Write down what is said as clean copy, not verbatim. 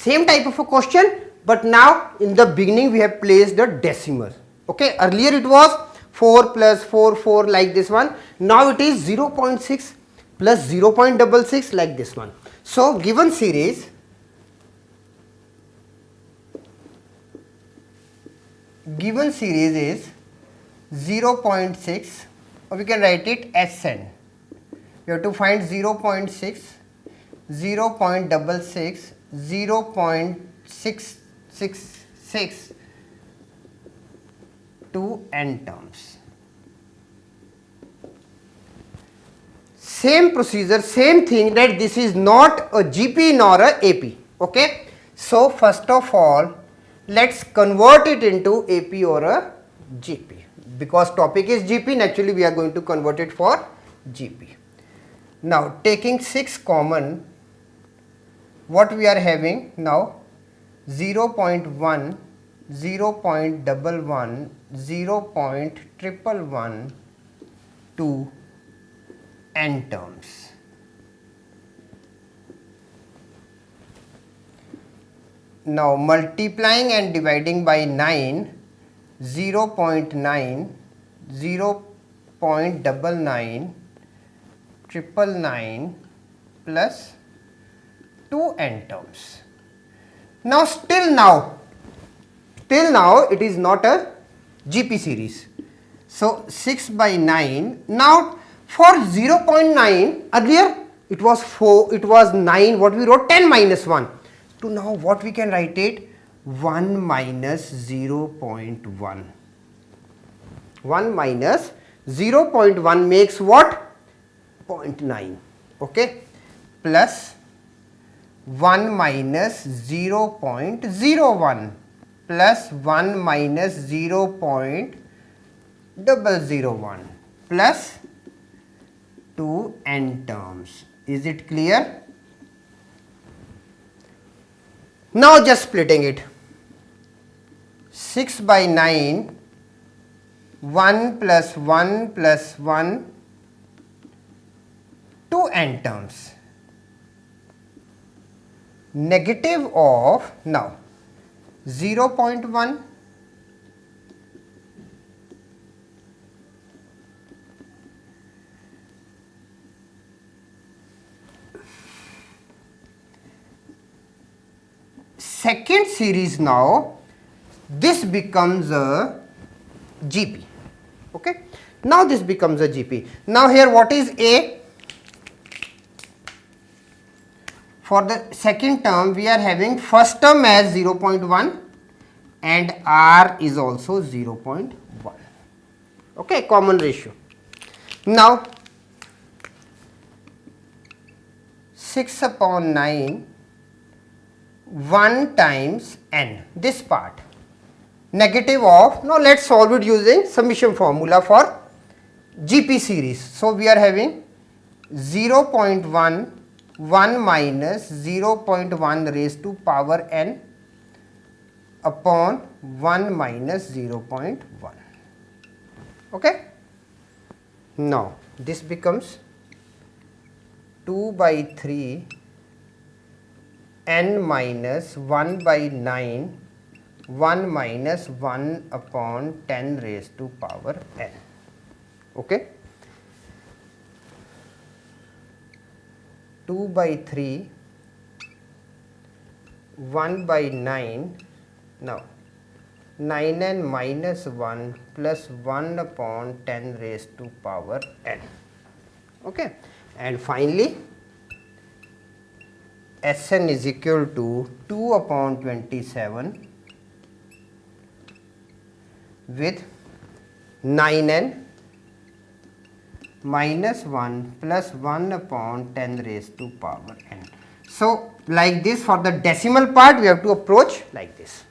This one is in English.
Same type of a question, but now in the beginning we have placed the decimal. Okay, earlier it was 4 plus 4, 4 like this one. Now it is 0.6 plus 0.66 like this one. So given series is 0.6, or we can write it Sn. You have to find 0.6, 0.66, 0.666 to n terms. Same procedure, same thing, that this is not a GP nor a AP. Okay. So first of all, let's convert it into AP or a GP. Because topic is GP, naturally we are going to convert it for GP. Now taking 6 common, what we are having now? 0.1, 0.11, 0.111 to n terms. Now multiplying and dividing by 9, 0.9, 0.99, 999 plus 2 n terms. Now till now it is not a GP series. So 6 by 9. Now for 0.9, earlier it was 4, it was 9, what we wrote 10 minus 1. To now what we can write it? 1 minus 0.1. 1 minus 0.1 makes what? 0.9. Okay. Plus 1 minus 0.01 plus 1 minus 0.001 plus 2 n terms. Is it clear? Now just splitting it. 6 by 9, 1 plus 1 plus 1, 2 n terms. Negative of, now 0.1, second series, now this becomes a GP. Okay. Now this becomes a GP. Now here what is A? For the second term we are having first term as 0.1 and R is also 0.1. Okay, common ratio. Now 6 upon 9, 1 times n, this part, negative of, now let's solve it using summation formula for GP series. So we are having 0.1, 1 minus 0.1 raised to power n upon 1 minus 0.1. Okay. Now this becomes 2 by 3 n minus 1 by 9, 1 minus 1 upon 10 raised to power n. Okay. 2 by 3, 1 by 9, now 9n minus 1 plus 1 upon 10 raised to power n. Okay. And finally Sn is equal to 2 upon 27 with 9n minus 1 plus 1 upon 10 raised to power n. So like this, for the decimal part we have to approach like this.